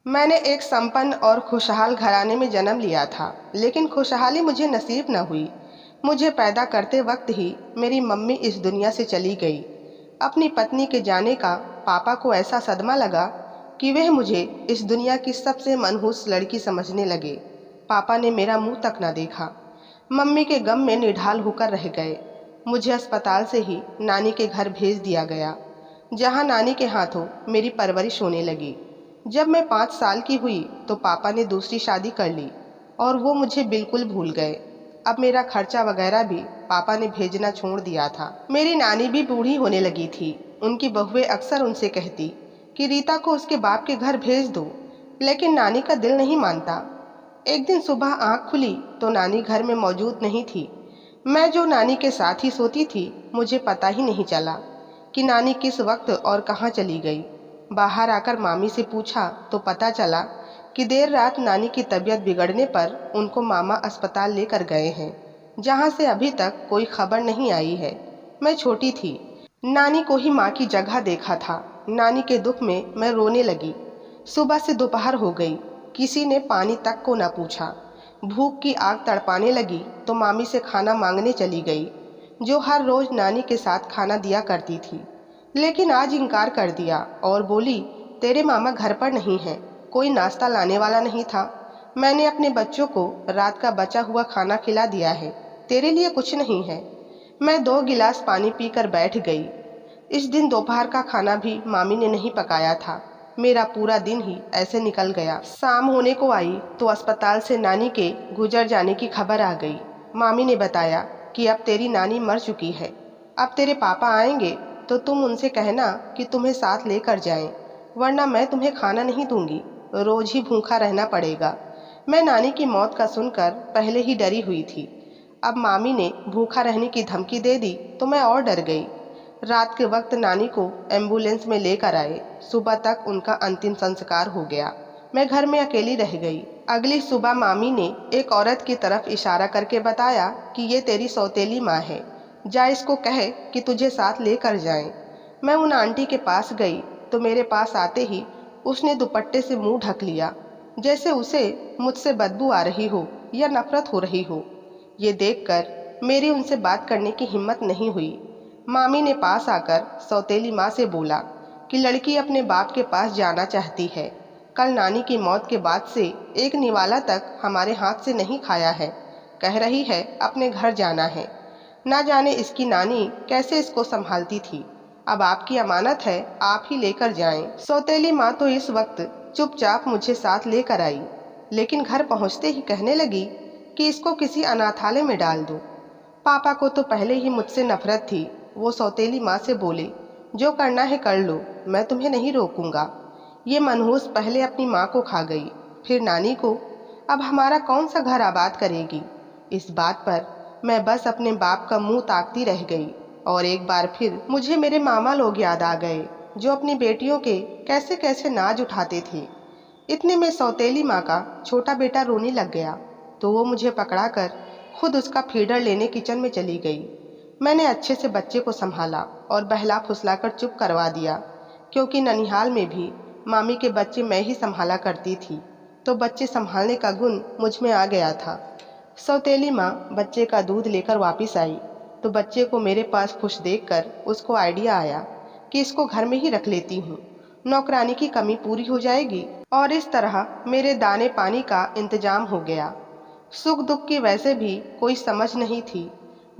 मैंने एक संपन्न और खुशहाल घराने में जन्म लिया था, लेकिन खुशहाली मुझे नसीब न हुई। मुझे पैदा करते वक्त ही मेरी मम्मी इस दुनिया से चली गई। अपनी पत्नी के जाने का पापा को ऐसा सदमा लगा कि वह मुझे इस दुनिया की सबसे मनहूस लड़की समझने लगे। पापा ने मेरा मुंह तक न देखा। मम्मी के गम में निढाल होकर रह गए। मुझे अस्पताल से ही नानी के घर भेज दिया गया, जहां नानी के हाथों मेरी परवरिश होने लगी। जब मैं 5 साल की हुई तो पापा ने दूसरी शादी कर ली और वो मुझे बिल्कुल भूल गए। अब मेरा खर्चा वगैरह भी पापा ने भेजना छोड़ दिया था। मेरी नानी भी बूढ़ी होने लगी थी। उनकी बहुएं अक्सर उनसे कहती कि रीता को उसके बाप के घर भेज दो, लेकिन नानी का दिल नहीं मानता। एक दिन सुबह आंख खुली तो नानी घर में मौजूद नहीं थी। मैं जो नानी के साथ ही सोती थी, मुझे पता ही नहीं चला कि नानी किस वक्त और कहाँ चली गई। बाहर आकर मामी से पूछा तो पता चला कि देर रात नानी की तबीयत बिगड़ने पर उनको मामा अस्पताल लेकर गए हैं, जहाँ से अभी तक कोई खबर नहीं आई है। मैं छोटी थी, नानी को ही माँ की जगह देखा था। नानी के दुख में मैं रोने लगी। सुबह से दोपहर हो गई, किसी ने पानी तक को न पूछा। भूख की आग तड़पाने लगी तो मामी से खाना मांगने चली गई, जो हर रोज नानी के साथ खाना दिया करती थी। लेकिन आज इनकार कर दिया और बोली, तेरे मामा घर पर नहीं हैं, कोई नाश्ता लाने वाला नहीं था। मैंने अपने बच्चों को रात का बचा हुआ खाना खिला दिया है, तेरे लिए कुछ नहीं है। मैं 2 गिलास पानी पीकर बैठ गई। इस दिन दोपहर का खाना भी मामी ने नहीं पकाया था। मेरा पूरा दिन ही ऐसे निकल गया। शाम होने को आई तो अस्पताल से नानी के गुजर जाने की खबर आ गई। मामी ने बताया कि अब तेरी नानी मर चुकी है। अब तेरे पापा आएंगे तो तुम उनसे कहना कि तुम्हें साथ लेकर जाएं, वरना मैं तुम्हें खाना नहीं दूंगी, रोज ही भूखा रहना पड़ेगा। मैं नानी की मौत का सुनकर पहले ही डरी हुई थी। अब मामी ने भूखा रहने की धमकी दे दी तो मैं और डर गई। रात के वक्त नानी को एम्बुलेंस में लेकर आए। सुबह तक उनका अंतिम संस्कार हो गया। मैं घर में अकेली रह गई। अगली सुबह मामी ने एक औरत की तरफ इशारा करके बताया कि ये तेरी सौतेली माँ है, जा इसको कहे कि तुझे साथ लेकर जाएं। मैं उन आंटी के पास गई तो मेरे पास आते ही उसने दुपट्टे से मुंह ढक लिया, जैसे उसे मुझसे बदबू आ रही हो या नफरत हो रही हो। ये देखकर मेरी उनसे बात करने की हिम्मत नहीं हुई। मामी ने पास आकर सौतेली माँ से बोला कि लड़की अपने बाप के पास जाना चाहती है। कल नानी की मौत के बाद से एक निवाला तक हमारे हाथ से नहीं खाया है। कह रही है अपने घर जाना है। ना जाने इसकी नानी कैसे इसको संभालती थी। अब आपकी अमानत है, आप ही लेकर जाएं। सौतेली माँ तो इस वक्त चुपचाप मुझे साथ लेकर आई, लेकिन घर पहुँचते ही कहने लगी कि इसको किसी अनाथालय में डाल दो। पापा को तो पहले ही मुझसे नफरत थी। वो सौतेली माँ से बोले, जो करना है कर लो, मैं तुम्हें नहीं रोकूंगा। ये मनहूस पहले अपनी माँ को खा गई, फिर नानी को, अब हमारा कौन सा घर आबाद करेगी। इस बात पर मैं बस अपने बाप का मुंह ताकती रह गई। और एक बार फिर मुझे मेरे मामा लोग याद आ गए, जो अपनी बेटियों के कैसे कैसे नाज उठाते थे। इतने में सौतेली माँ का छोटा बेटा रोने लग गया, तो वो मुझे पकड़ाकर खुद उसका फीडर लेने किचन में चली गई। मैंने अच्छे से बच्चे को संभाला और बहला फुसलाकर चुप करवा दिया, क्योंकि ननिहाल में भी मामी के बच्चे मैं ही संभाला करती थी, तो बच्चे संभालने का गुण मुझ में आ गया था। सौतेली माँ बच्चे का दूध लेकर वापस आई तो बच्चे को मेरे पास खुश देखकर उसको आइडिया आया कि इसको घर में ही रख लेती हूँ, नौकरानी की कमी पूरी हो जाएगी और इस तरह मेरे दाने पानी का इंतजाम हो गया। सुख दुख की वैसे भी कोई समझ नहीं थी,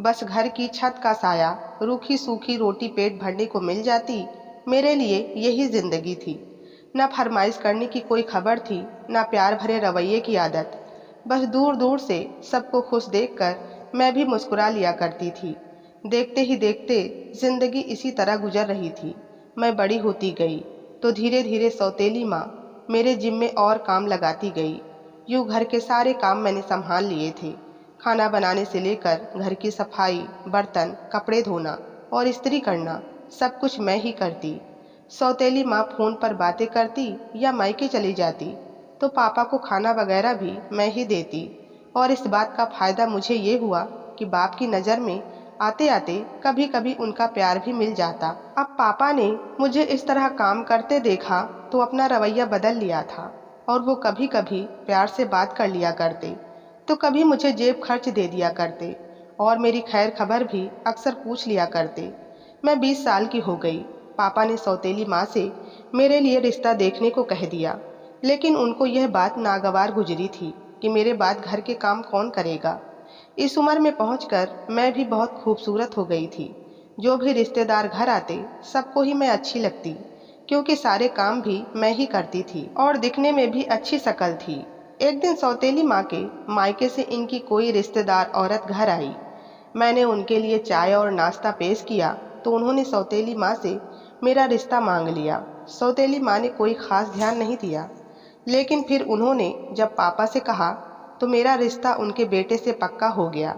बस घर की छत का साया, रूखी सूखी रोटी पेट भरने को मिल जाती, मेरे लिए यही जिंदगी थी। न फरमाइश करने की कोई खबर थी, न प्यार भरे रवैये की आदत। बस दूर दूर से सबको खुश देखकर मैं भी मुस्कुरा लिया करती थी। देखते ही देखते जिंदगी इसी तरह गुजर रही थी। मैं बड़ी होती गई तो धीरे धीरे सौतेली माँ मेरे जिम्मे और काम लगाती गई। यूँ घर के सारे काम मैंने संभाल लिए थे। खाना बनाने से लेकर घर की सफाई, बर्तन, कपड़े धोना और इस्त्री करना, सब कुछ मैं ही करती। सौतेली माँ फोन पर बातें करती या मायके चली जाती तो पापा को खाना वगैरह भी मैं ही देती। और इस बात का फायदा मुझे ये हुआ कि बाप की नज़र में आते आते कभी कभी उनका प्यार भी मिल जाता। अब पापा ने मुझे इस तरह काम करते देखा तो अपना रवैया बदल लिया था। और वो कभी कभी प्यार से बात कर लिया करते, तो कभी मुझे जेब खर्च दे दिया करते और मेरी खैर खबर भी अक्सर पूछ लिया करते। मैं 20 साल की हो गई। पापा ने सौतेली माँ से मेरे लिए रिश्ता देखने को कह दिया, लेकिन उनको यह बात नागवार गुजरी थी कि मेरे बाद घर के काम कौन करेगा। इस उम्र में पहुंचकर मैं भी बहुत खूबसूरत हो गई थी। जो भी रिश्तेदार घर आते सबको ही मैं अच्छी लगती, क्योंकि सारे काम भी मैं ही करती थी और दिखने में भी अच्छी शक्ल थी। एक दिन सौतेली माँ के मायके से इनकी कोई रिश्तेदार औरत घर आई। मैंने उनके लिए चाय और नाश्ता पेश किया तो उन्होंने सौतेली माँ से मेरा रिश्ता मांग लिया। सौतेली माँ ने कोई खास ध्यान नहीं दिया, लेकिन फिर उन्होंने जब पापा से कहा तो मेरा रिश्ता उनके बेटे से पक्का हो गया।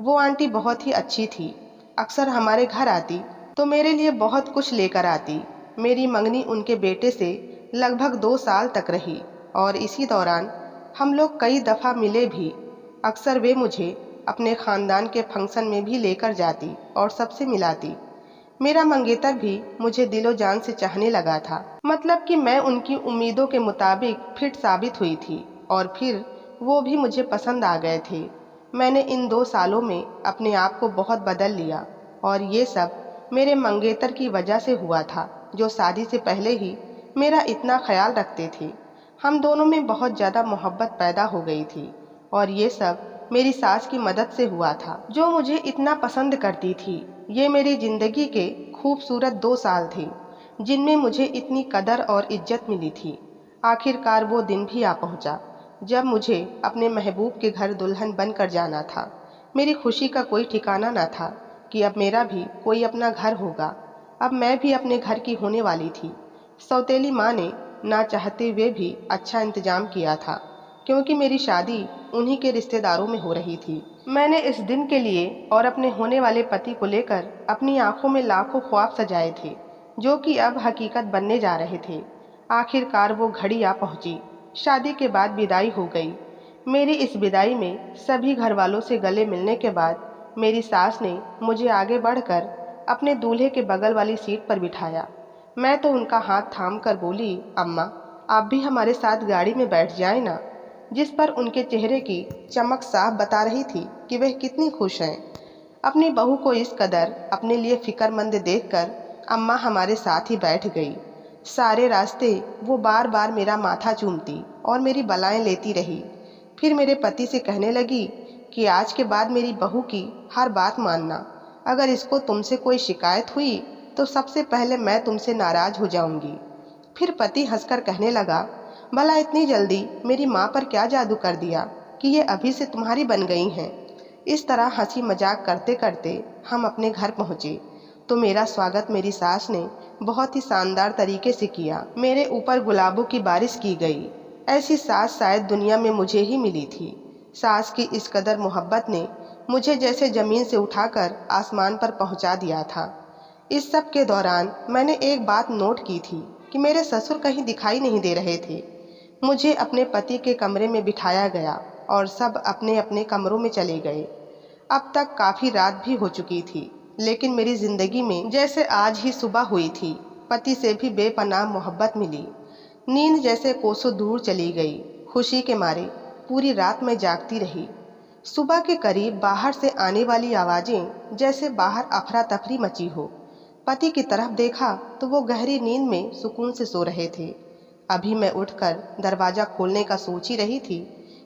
वो आंटी बहुत ही अच्छी थी। अक्सर हमारे घर आती तो मेरे लिए बहुत कुछ लेकर आती। मेरी मंगनी उनके बेटे से लगभग 2 साल तक रही और इसी दौरान हम लोग कई दफ़ा मिले भी। अक्सर वे मुझे अपने ख़ानदान के फंक्शन में भी लेकर जाती और सबसे मिलाती। मेरा मंगेतर भी मुझे दिलो जान से चाहने लगा था। मतलब कि मैं उनकी उम्मीदों के मुताबिक फिट साबित हुई थी और फिर वो भी मुझे पसंद आ गए थे। मैंने इन 2 सालों में अपने आप को बहुत बदल लिया और ये सब मेरे मंगेतर की वजह से हुआ था, जो शादी से पहले ही मेरा इतना ख्याल रखते थे। हम दोनों में बहुत ज़्यादा मोहब्बत पैदा हो गई थी और ये सब मेरी सास की मदद से हुआ था, जो मुझे इतना पसंद करती थी। ये मेरी ज़िंदगी के खूबसूरत 2 साल थे, जिनमें मुझे इतनी कदर और इज्जत मिली थी। आखिरकार वो दिन भी आ पहुंचा जब मुझे अपने महबूब के घर दुल्हन बनकर जाना था। मेरी खुशी का कोई ठिकाना न था कि अब मेरा भी कोई अपना घर होगा। अब मैं भी अपने घर की होने वाली थी। सौतेली माँ ने ना चाहते हुए भी अच्छा इंतजाम किया था, क्योंकि मेरी शादी उन्हीं के रिश्तेदारों में हो रही थी। मैंने इस दिन के लिए और अपने होने वाले पति को लेकर अपनी आंखों में लाखों ख्वाब सजाए थे, जो कि अब हकीकत बनने जा रहे थे। आखिरकार वो घड़ी आ पहुंची। शादी के बाद विदाई हो गई। मेरी इस विदाई में सभी घर वालों से गले मिलने के बाद मेरी सास ने मुझे आगे बढ़कर अपने दूल्हे के बगल वाली सीट पर बिठाया। मैं तो उनका हाथ थाम कर बोली, अम्मा आप भी हमारे साथ गाड़ी में बैठ जाए ना, जिस पर उनके चेहरे की चमक साफ बता रही थी कि वह कितनी खुश हैं। अपनी बहू को इस कदर अपने लिए फिक्रमंद देखकर अम्मा हमारे साथ ही बैठ गई। सारे रास्ते वो बार बार मेरा माथा चूमती और मेरी बलाएं लेती रही। फिर मेरे पति से कहने लगी कि आज के बाद मेरी बहू की हर बात मानना। अगर इसको तुमसे कोई शिकायत हुई तो सबसे पहले मैं तुमसे नाराज हो जाऊंगी। फिर पति हंसकर कहने लगा, भला इतनी जल्दी मेरी माँ पर क्या जादू कर दिया कि ये अभी से तुम्हारी बन गई हैं। इस तरह हंसी मजाक करते करते हम अपने घर पहुँचे तो मेरा स्वागत मेरी सास ने बहुत ही शानदार तरीके से किया। मेरे ऊपर गुलाबों की बारिश की गई। ऐसी सास शायद दुनिया में मुझे ही मिली थी। सास की इस कदर मोहब्बत ने मुझे जैसे ज़मीन से उठाकर आसमान पर पहुंचा दिया था। इस सब के दौरान मैंने एक बात नोट की थी कि मेरे ससुर कहीं दिखाई नहीं दे रहे थे। मुझे अपने पति के कमरे में बिठाया गया और सब अपने अपने कमरों में चले गए। अब तक काफ़ी रात भी हो चुकी थी, लेकिन मेरी ज़िंदगी में जैसे आज ही सुबह हुई थी। पति से भी बेपनाह मोहब्बत मिली। नींद जैसे कोसों दूर चली गई। खुशी के मारे पूरी रात मैं जागती रही। सुबह के करीब बाहर से आने वाली आवाज़ें जैसे बाहर अफरा तफरी मची हो। पति की तरफ देखा तो वो गहरी नींद में सुकून से सो रहे थे। अभी मैं उठकर दरवाज़ा खोलने का सोच ही रही थी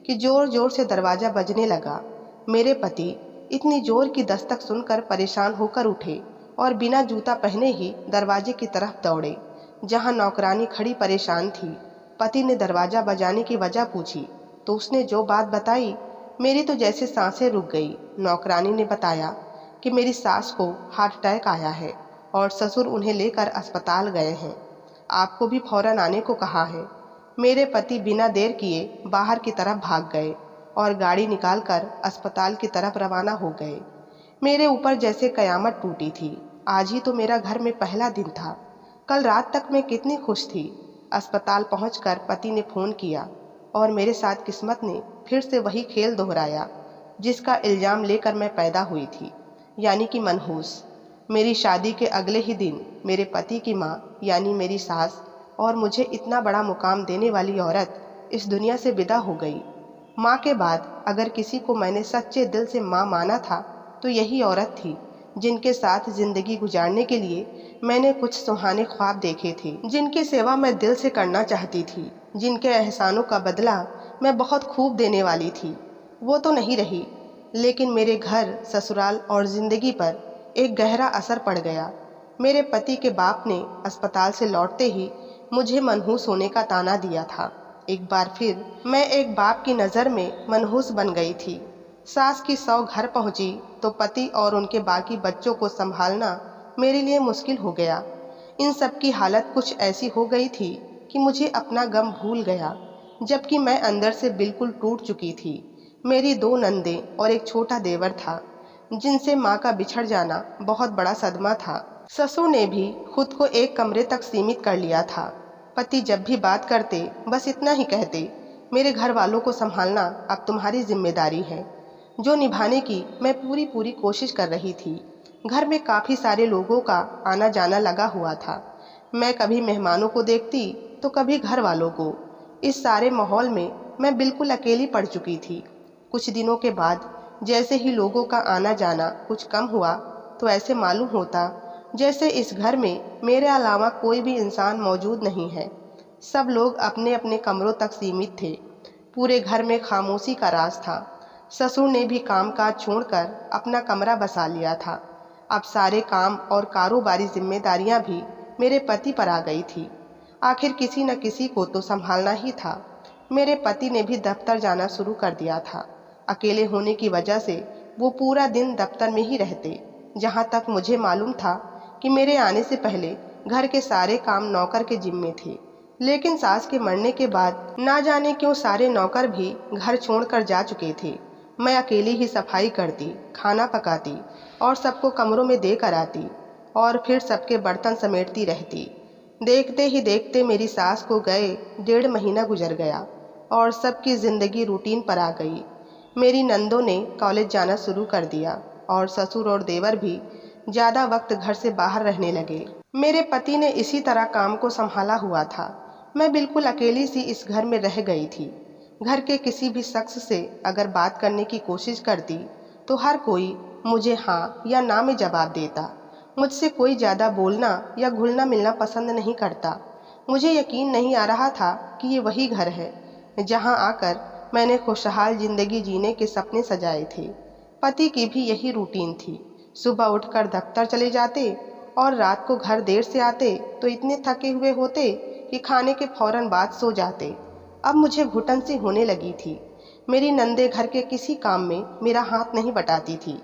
कि ज़ोर ज़ोर से दरवाज़ा बजने लगा। मेरे पति इतनी ज़ोर की दस्तक सुनकर परेशान होकर उठे और बिना जूता पहने ही दरवाजे की तरफ दौड़े, जहां नौकरानी खड़ी परेशान थी। पति ने दरवाज़ा बजाने की वजह पूछी तो उसने जो बात बताई, मेरी तो जैसे सांसें रुक गई। नौकरानी ने बताया कि मेरी सास को हार्ट अटैक आया है और ससुर उन्हें लेकर अस्पताल गए हैं। आपको भी फौरन आने को कहा है। मेरे पति बिना देर किए बाहर की तरफ भाग गए और गाड़ी निकालकर अस्पताल की तरफ रवाना हो गए। मेरे ऊपर जैसे कयामत टूटी थी। आज ही तो मेरा घर में पहला दिन था। कल रात तक मैं कितनी खुश थी। अस्पताल पहुंचकर पति ने फ़ोन किया और मेरे साथ किस्मत ने फिर से वही खेल दोहराया जिसका इल्ज़ाम लेकर मैं पैदा हुई थी, यानी कि मनहूस। मेरी शादी के अगले ही दिन मेरे पति की माँ यानी मेरी सास और मुझे इतना बड़ा मुकाम देने वाली औरत इस दुनिया से विदा हो गई। माँ के बाद अगर किसी को मैंने सच्चे दिल से माँ माना था तो यही औरत थी, जिनके साथ जिंदगी गुजारने के लिए मैंने कुछ सुहाने ख्वाब देखे थे, जिनकी सेवा मैं दिल से करना चाहती थी, जिनके एहसानों का बदला मैं बहुत खूब देने वाली थी। वो तो नहीं रही, लेकिन मेरे घर, ससुराल और जिंदगी पर एक गहरा असर पड़ गया। मेरे पति के बाप ने अस्पताल से लौटते ही मुझे मनहूस होने का ताना दिया था। एक बार फिर मैं एक बाप की नज़र में मनहूस बन गई थी। सास की सौ घर पहुंची तो पति और उनके बाकी बच्चों को संभालना मेरे लिए मुश्किल हो गया। इन सब की हालत कुछ ऐसी हो गई थी कि मुझे अपना गम भूल गया, जबकि मैं अंदर से बिल्कुल टूट चुकी थी। मेरी 2 नंदें और एक छोटा देवर था, जिनसे माँ का बिछड़ जाना बहुत बड़ा सदमा था। ससुर ने भी खुद को एक कमरे तक सीमित कर लिया था। पति जब भी बात करते बस इतना ही कहते, मेरे घर वालों को संभालना अब तुम्हारी जिम्मेदारी है, जो निभाने की मैं पूरी पूरी कोशिश कर रही थी। घर में काफ़ी सारे लोगों का आना जाना लगा हुआ था। मैं कभी मेहमानों को देखती तो कभी घर वालों को। इस सारे माहौल में मैं बिल्कुल अकेली पड़ चुकी थी। कुछ दिनों के बाद जैसे ही लोगों का आना जाना कुछ कम हुआ तो ऐसे मालूम होता जैसे इस घर में मेरे अलावा कोई भी इंसान मौजूद नहीं है। सब लोग अपने अपने कमरों तक सीमित थे। पूरे घर में खामोशी का राज था। ससुर ने भी कामकाज छोड़कर अपना कमरा बसा लिया था। अब सारे काम और कारोबारी जिम्मेदारियां भी मेरे पति पर आ गई थी। आखिर किसी न किसी को तो संभालना ही था। मेरे पति ने भी दफ्तर जाना शुरू कर दिया था। अकेले होने की वजह से वो पूरा दिन दफ्तर में ही रहते। जहाँ तक मुझे मालूम था कि मेरे आने से पहले घर के सारे काम नौकर के जिम्मे थे, लेकिन सास के मरने के बाद ना जाने क्यों सारे नौकर भी घर छोड़कर जा चुके थे। मैं अकेली ही सफाई करती, खाना पकाती और सबको कमरों में दे कर आती और फिर सबके बर्तन समेटती रहती। देखते ही देखते मेरी सास को गए 1.5 महीना गुजर गया और सबकी ज़िंदगी रूटीन पर आ गई। मेरी नंदों ने कॉलेज जाना शुरू कर दिया और ससुर और देवर भी ज़्यादा वक्त घर से बाहर रहने लगे। मेरे पति ने इसी तरह काम को संभाला हुआ था। मैं बिल्कुल अकेली सी इस घर में रह गई थी। घर के किसी भी शख्स से अगर बात करने की कोशिश करती तो हर कोई मुझे हाँ या ना में जवाब देता। मुझसे कोई ज़्यादा बोलना या घुलना मिलना पसंद नहीं करता। मुझे यकीन नहीं आ रहा था कि ये वही घर है जहाँ आकर मैंने खुशहाल ज़िंदगी जीने के सपने सजाए थे। पति की भी यही रूटीन थी। सुबह उठकर दफ्तर चले जाते और रात को घर देर से आते तो इतने थके हुए होते कि खाने के फौरन बाद सो जाते। अब मुझे घुटन सी होने लगी थी। मेरी नंदे घर के किसी काम में मेरा हाथ नहीं बटाती थी।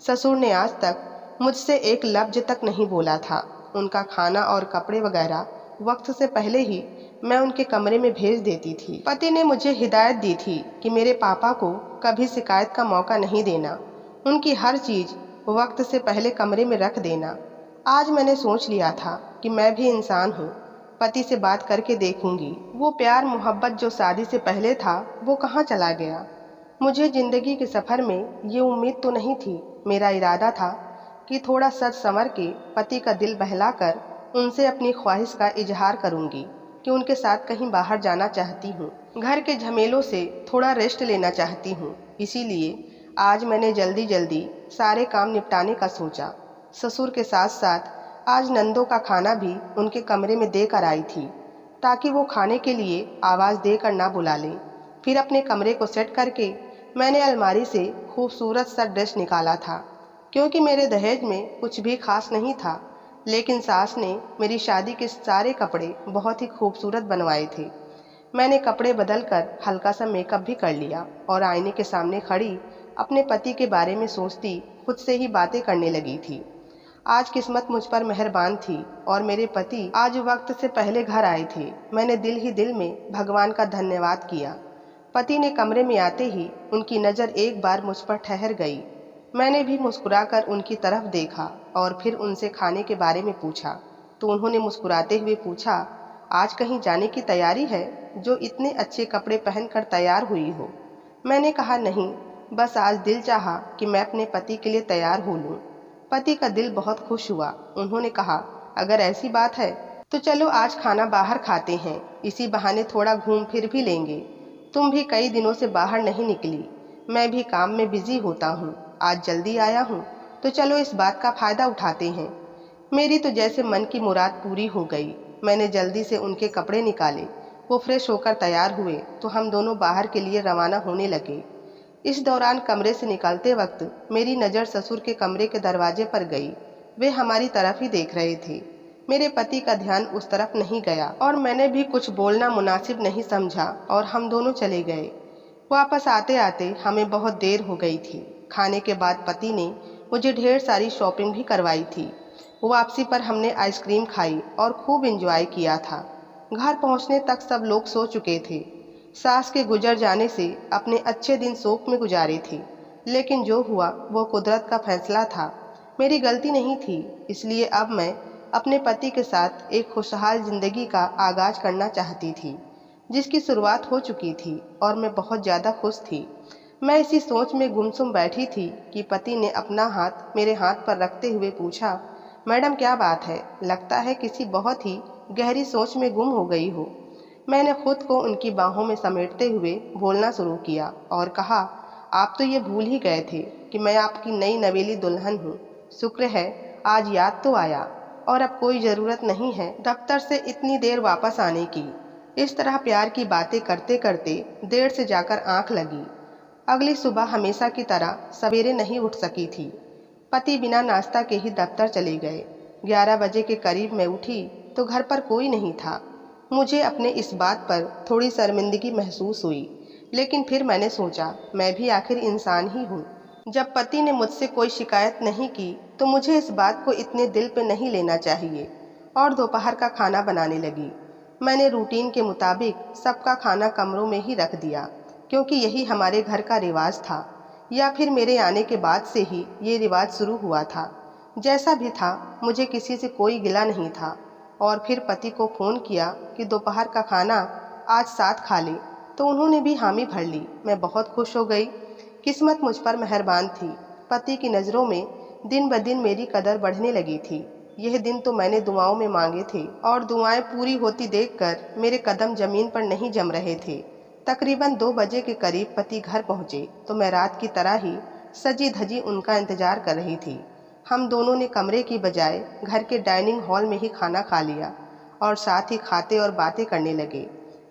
ससुर ने आज तक मुझसे एक लफ्ज तक नहीं बोला था। उनका खाना और कपड़े वगैरह वक्त से पहले ही मैं उनके कमरे में भेज देती थी। पति ने मुझे हिदायत दी थी कि मेरे पापा को कभी शिकायत का मौका नहीं देना, उनकी हर चीज़ वक्त से पहले कमरे में रख देना। आज मैंने सोच लिया था कि मैं भी इंसान हूँ, पति से बात करके देखूंगी। वो प्यार मोहब्बत जो शादी से पहले था वो कहाँ चला गया। मुझे ज़िंदगी के सफ़र में ये उम्मीद तो नहीं थी। मेरा इरादा था कि थोड़ा सच संवर के पति का दिल बहलाकर उनसे अपनी ख्वाहिश का इजहार करूंगी कि उनके साथ कहीं बाहर जाना चाहती हूँ, घर के झमेलों से थोड़ा रेस्ट लेना चाहती हूँ। इसीलिए आज मैंने जल्दी जल्दी सारे काम निपटाने का सोचा। ससुर के साथ साथ आज नंदों का खाना भी उनके कमरे में देकर आई थी, ताकि वो खाने के लिए आवाज़ देकर ना बुला लें। फिर अपने कमरे को सेट करके मैंने अलमारी से खूबसूरत सा ड्रेस निकाला था, क्योंकि मेरे दहेज में कुछ भी खास नहीं था, लेकिन सास ने मेरी शादी के सारे कपड़े बहुत ही खूबसूरत बनवाए थे। मैंने कपड़े बदलकर हल्का सा मेकअप भी कर लिया और आईने के सामने खड़ी अपने पति के बारे में सोचती खुद से ही बातें करने लगी थी। आज किस्मत मुझ पर मेहरबान थी और मेरे पति आज वक्त से पहले घर आए थे। मैंने दिल ही दिल में भगवान का धन्यवाद किया। पति ने कमरे में आते ही उनकी नज़र एक बार मुझ पर ठहर गई। मैंने भी मुस्कुराकर उनकी तरफ देखा और फिर उनसे खाने के बारे में पूछा तो उन्होंने मुस्कुराते हुए पूछा, आज कहीं जाने की तैयारी है जो इतने अच्छे कपड़े पहनकर तैयार हुई हो? मैंने कहा, नहीं, बस आज दिल चाहा कि मैं अपने पति के लिए तैयार हो लूँ। पति का दिल बहुत खुश हुआ। उन्होंने कहा, अगर ऐसी बात है तो चलो आज खाना बाहर खाते हैं, इसी बहाने थोड़ा घूम फिर भी लेंगे। तुम भी कई दिनों से बाहर नहीं निकली। मैं भी काम में बिजी होता हूँ। आज जल्दी आया हूँ तो चलो इस बात का फ़ायदा उठाते हैं। मेरी तो जैसे मन की मुराद पूरी हो गई। मैंने जल्दी से उनके कपड़े निकाले। वो फ्रेश होकर तैयार हुए तो हम दोनों बाहर के लिए रवाना होने लगे। इस दौरान कमरे से निकलते वक्त मेरी नज़र ससुर के कमरे के दरवाजे पर गई। वे हमारी तरफ ही देख रहे थे। मेरे पति का ध्यान उस तरफ नहीं गया और मैंने भी कुछ बोलना मुनासिब नहीं समझा और हम दोनों चले गए। वापस आते आते हमें बहुत देर हो गई थी। खाने के बाद पति ने मुझे ढेर सारी शॉपिंग भी करवाई थी। वापसी पर हमने आइसक्रीम खाई और खूब एंजॉय किया था। घर पहुंचने तक सब लोग सो चुके थे। सास के गुजर जाने से अपने अच्छे दिन शोक में गुजारे थे। लेकिन जो हुआ वो कुदरत का फैसला था, मेरी गलती नहीं थी। इसलिए अब मैं अपने पति के साथ एक खुशहाल जिंदगी का आगाज करना चाहती थी, जिसकी शुरुआत हो चुकी थी और मैं बहुत ज़्यादा खुश थी। मैं इसी सोच में गुमसुम बैठी थी कि पति ने अपना हाथ मेरे हाथ पर रखते हुए पूछा, मैडम क्या बात है? लगता है किसी बहुत ही गहरी सोच में गुम हो गई हो। मैंने खुद को उनकी बाहों में समेटते हुए बोलना शुरू किया और कहा, आप तो ये भूल ही गए थे कि मैं आपकी नई नवेली दुल्हन हूँ। शुक्र है आज याद तो आया और अब कोई ज़रूरत नहीं है दफ्तर से इतनी देर वापस आने की। इस तरह प्यार की बातें करते करते देर से जाकर आंख लगी। अगली सुबह हमेशा की तरह सवेरे नहीं उठ सकी थी। पति बिना नाश्ता के ही दफ्तर चले गए। 11 बजे के करीब मैं उठी तो घर पर कोई नहीं था। मुझे अपने इस बात पर थोड़ी शर्मिंदगी महसूस हुई, लेकिन फिर मैंने सोचा मैं भी आखिर इंसान ही हूँ। जब पति ने मुझसे कोई शिकायत नहीं की तो मुझे इस बात को इतने दिल पे नहीं लेना चाहिए और दोपहर का खाना बनाने लगी। मैंने रूटीन के मुताबिक सबका खाना कमरों में ही रख दिया, क्योंकि यही हमारे घर का रिवाज था, या फिर मेरे आने के बाद से ही ये रिवाज शुरू हुआ था। जैसा भी था मुझे किसी से कोई गिला नहीं था। और फिर पति को फ़ोन किया कि दोपहर का खाना आज साथ खा ले, तो उन्होंने भी हामी भर ली। मैं बहुत खुश हो गई। किस्मत मुझ पर मेहरबान थी। पति की नज़रों में दिन ब दिन मेरी कदर बढ़ने लगी थी। यह दिन तो मैंने दुआओं में मांगे थे और दुआएं पूरी होती देखकर मेरे कदम जमीन पर नहीं जम रहे थे। तकरीबन 2 बजे के करीब पति घर पहुँचे तो मैं रात की तरह ही सजी धजी उनका इंतज़ार कर रही थी। हम दोनों ने कमरे की बजाय घर के डाइनिंग हॉल में ही खाना खा लिया और साथ ही खाते और बातें करने लगे।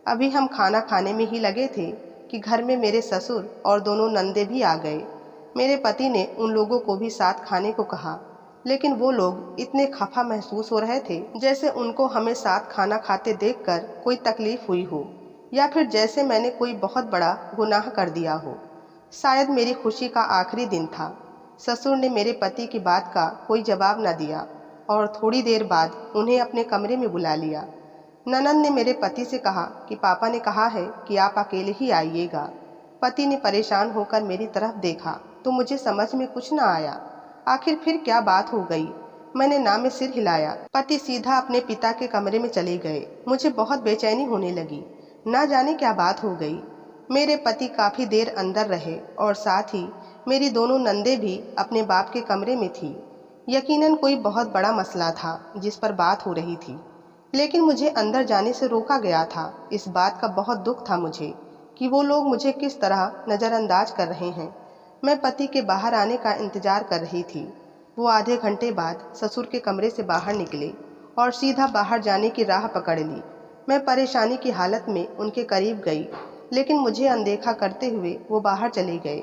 अभी हम खाना खाने में ही लगे थे कि घर में मेरे ससुर और दोनों नंदे भी आ गए। मेरे पति ने उन लोगों को भी साथ खाने को कहा, लेकिन वो लोग इतने खफा महसूस हो रहे थे जैसे उनको हमें साथ खाना खाते देखकर कोई तकलीफ हुई हो, या फिर जैसे मैंने कोई बहुत बड़ा गुनाह कर दिया हो। शायद मेरी खुशी का आखिरी दिन था। ससुर ने मेरे पति की बात का कोई जवाब न दिया और थोड़ी देर बाद उन्हें अपने कमरे में बुला लिया। ननंद ने मेरे पति से कहा कि पापा ने कहा है कि आप अकेले ही आइएगा। पति ने परेशान होकर मेरी तरफ देखा तो मुझे समझ में कुछ न आया। आखिर फिर क्या बात हो गई? मैंने ना में सिर हिलाया। पति सीधा अपने पिता के कमरे में चले गए। मुझे बहुत बेचैनी होने लगी। ना जाने क्या बात हो गई। मेरे पति काफ़ी देर अंदर रहे और साथ ही मेरी दोनों नंदे भी अपने बाप के कमरे में थी। यकीनन कोई बहुत बड़ा मसला था जिस पर बात हो रही थी, लेकिन मुझे अंदर जाने से रोका गया था। इस बात का बहुत दुख था मुझे कि वो लोग मुझे किस तरह नज़रअंदाज कर रहे हैं। मैं पति के बाहर आने का इंतज़ार कर रही थी। वो आधे घंटे बाद ससुर के कमरे से बाहर निकले और सीधा बाहर जाने की राह पकड़ ली। मैं परेशानी की हालत में उनके करीब गई, लेकिन मुझे अनदेखा करते हुए वो बाहर चले गए।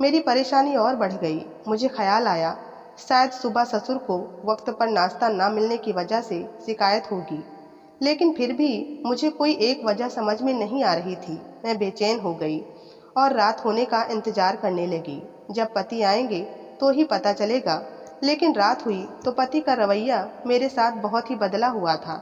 मेरी परेशानी और बढ़ गई। मुझे ख्याल आया शायद सुबह ससुर को वक्त पर नाश्ता ना मिलने की वजह से शिकायत होगी, लेकिन फिर भी मुझे कोई एक वजह समझ में नहीं आ रही थी। मैं बेचैन हो गई और रात होने का इंतज़ार करने लगी। जब पति आएंगे तो ही पता चलेगा। लेकिन रात हुई तो पति का रवैया मेरे साथ बहुत ही बदला हुआ था।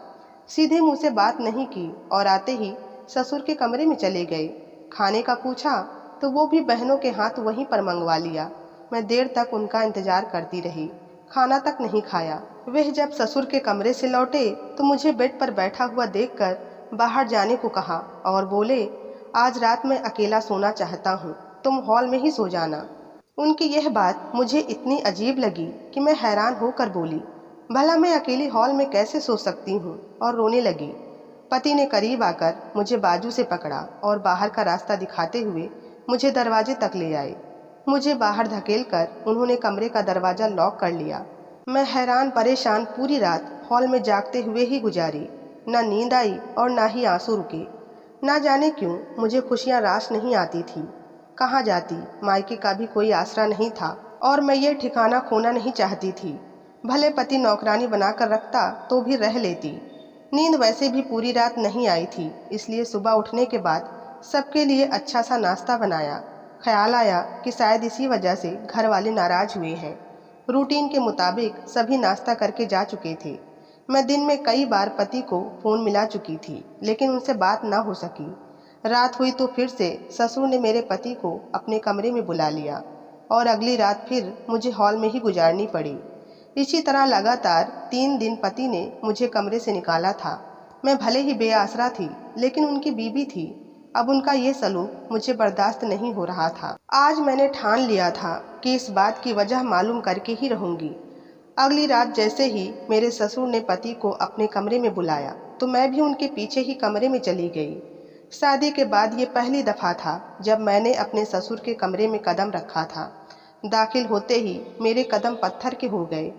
सीधे मुँह से बात नहीं की और आते ही ससुर के कमरे में चले गए। खाने का पूछा तो वो भी बहनों के हाथ वहीं पर मंगवा लिया। मैं देर तक उनका इंतजार करती रही, खाना तक नहीं खाया। वह जब ससुर के कमरे से लौटे तो मुझे बेड पर बैठा हुआ देखकर बाहर जाने को कहा और बोले, आज रात मैं अकेला सोना चाहता हूँ, तुम हॉल में ही सो जाना। उनकी यह बात मुझे इतनी अजीब लगी कि मैं हैरान होकर बोली, भला मैं अकेली हॉल में कैसे सो सकती हूँ, और रोने लगी। पति ने करीब आकर मुझे बाजू से पकड़ा और बाहर का रास्ता दिखाते हुए मुझे दरवाजे तक ले आए। मुझे बाहर धकेलकर उन्होंने कमरे का दरवाज़ा लॉक कर लिया। मैं हैरान परेशान पूरी रात हॉल में जागते हुए ही गुजारी। ना नींद आई और ना ही आंसू रुके। ना जाने क्यों मुझे खुशियाँ रास नहीं आती थी। कहाँ जाती, मायके का भी कोई आसरा नहीं था और मैं ये ठिकाना खोना नहीं चाहती थी। भले पति नौकरानी बनाकर रखता तो भी रह लेती। नींद वैसे भी पूरी रात नहीं आई थी, इसलिए सुबह उठने के बाद सबके लिए अच्छा सा नाश्ता बनाया। ख्याल आया कि शायद इसी वजह से घर वाले नाराज हुए हैं। रूटीन के मुताबिक सभी नाश्ता करके जा चुके थे। मैं दिन में कई बार पति को फ़ोन मिला चुकी थी, लेकिन उनसे बात ना हो सकी। रात हुई तो फिर से ससुर ने मेरे पति को अपने कमरे में बुला लिया और अगली रात फिर मुझे हॉल में ही गुजारनी पड़ी। इसी तरह लगातार 3 दिन पति ने मुझे कमरे से निकाला था। मैं भले ही बेआसरा थी, लेकिन उनकी बीवी थी। अब उनका ये सलूक मुझे बर्दाश्त नहीं हो रहा था। आज मैंने ठान लिया था कि इस बात की वजह मालूम करके ही रहूंगी। अगली रात जैसे ही मेरे ससुर ने पति को अपने कमरे में बुलाया तो मैं भी उनके पीछे ही कमरे में चली गई। शादी के बाद ये पहली दफ़ा था जब मैंने अपने ससुर के कमरे में कदम रखा था। दाखिल होते ही मेरे कदम पत्थर के हो गए,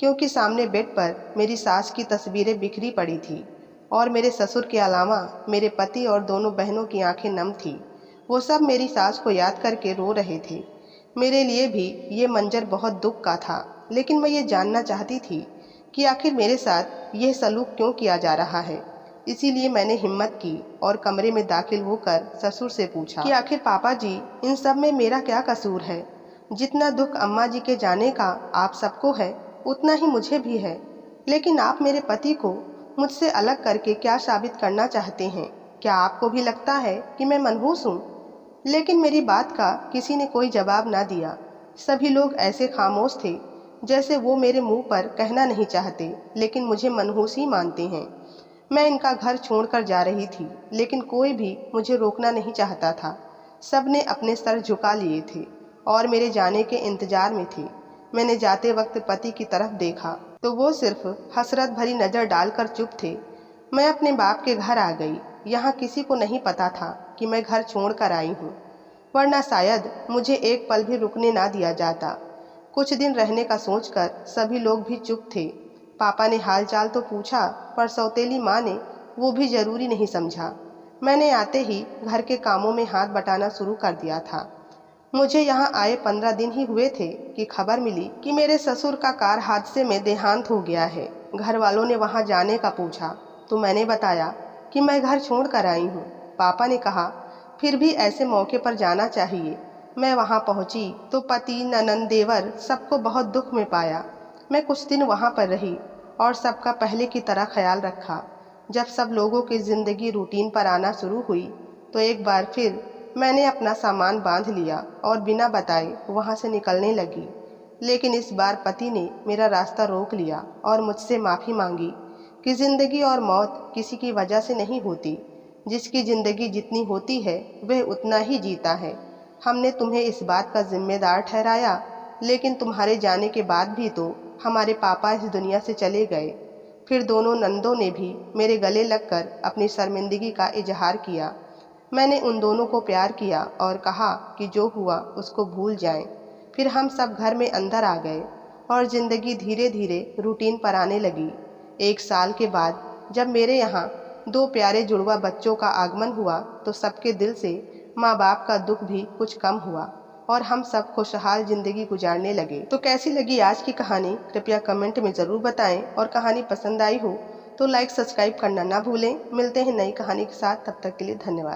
क्योंकि सामने बेड पर मेरी सास की तस्वीरें बिखरी पड़ी थी और मेरे ससुर के अलावा मेरे पति और दोनों बहनों की आंखें नम थी। वो सब मेरी सास को याद करके रो रहे थे। मेरे लिए भी ये मंजर बहुत दुख का था, लेकिन मैं ये जानना चाहती थी कि आखिर मेरे साथ यह सलूक क्यों किया जा रहा है। इसीलिए मैंने हिम्मत की और कमरे में दाखिल होकर ससुर से पूछा कि आखिर पापा जी, इन सब में मेरा क्या कसूर है। जितना दुख अम्मा जी के जाने का आप सबको है, उतना ही मुझे भी है। लेकिन आप मेरे पति को मुझसे अलग करके क्या साबित करना चाहते हैं? क्या आपको भी लगता है कि मैं मनहूस हूँ? लेकिन मेरी बात का किसी ने कोई जवाब ना दिया। सभी लोग ऐसे खामोश थे जैसे वो मेरे मुंह पर कहना नहीं चाहते, लेकिन मुझे मनहूस ही मानते हैं। मैं इनका घर छोड़कर जा रही थी, लेकिन कोई भी मुझे रोकना नहीं चाहता था। सब ने अपने सर झुका लिए थे और मेरे जाने के इंतजार में थे। मैंने जाते वक्त पति की तरफ देखा तो वो सिर्फ हसरत भरी नज़र डालकर चुप थे। मैं अपने बाप के घर आ गई। यहाँ किसी को नहीं पता था कि मैं घर छोड़कर आई हूँ, वरना शायद मुझे एक पल भी रुकने ना दिया जाता। कुछ दिन रहने का सोचकर सभी लोग भी चुप थे। पापा ने हालचाल तो पूछा, पर सौतेली माँ ने वो भी ज़रूरी नहीं समझा। मैंने आते ही घर के कामों में हाथ बटाना शुरू कर दिया था। मुझे यहाँ आए 15 दिन ही हुए थे कि खबर मिली कि मेरे ससुर का कार हादसे में देहांत हो गया है। घर वालों ने वहाँ जाने का पूछा तो मैंने बताया कि मैं घर छोड़ कर आई हूँ। पापा ने कहा, फिर भी ऐसे मौके पर जाना चाहिए। मैं वहाँ पहुँची तो पति, ननंद, देवर सबको बहुत दुख में पाया। मैं कुछ दिन वहाँ पर रही और सबका पहले की तरह ख्याल रखा। जब सब लोगों की ज़िंदगी रूटीन पर आना शुरू हुई तो एक बार फिर मैंने अपना सामान बांध लिया और बिना बताए वहाँ से निकलने लगी। लेकिन इस बार पति ने मेरा रास्ता रोक लिया और मुझसे माफ़ी मांगी कि ज़िंदगी और मौत किसी की वजह से नहीं होती। जिसकी ज़िंदगी जितनी होती है वह उतना ही जीता है। हमने तुम्हें इस बात का जिम्मेदार ठहराया, लेकिन तुम्हारे जाने के बाद भी तो हमारे पापा इस दुनिया से चले गए। फिर दोनों नंदों ने भी मेरे गले लगकर अपनी शर्मिंदगी का इजहार किया। मैंने उन दोनों को प्यार किया और कहा कि जो हुआ उसको भूल जाएं। फिर हम सब घर में अंदर आ गए और ज़िंदगी धीरे धीरे रूटीन पर आने लगी। 1 साल के बाद जब मेरे यहाँ 2 प्यारे जुड़वा बच्चों का आगमन हुआ तो सबके दिल से माँ बाप का दुख भी कुछ कम हुआ और हम सब खुशहाल ज़िंदगी गुजारने लगे। तो कैसी लगी आज की कहानी, कृपया कमेंट में ज़रूर बताएं और कहानी पसंद आई हो तो लाइक सब्सक्राइब करना ना भूलें। मिलते हैं नई कहानी के साथ, तब तक के लिए धन्यवाद।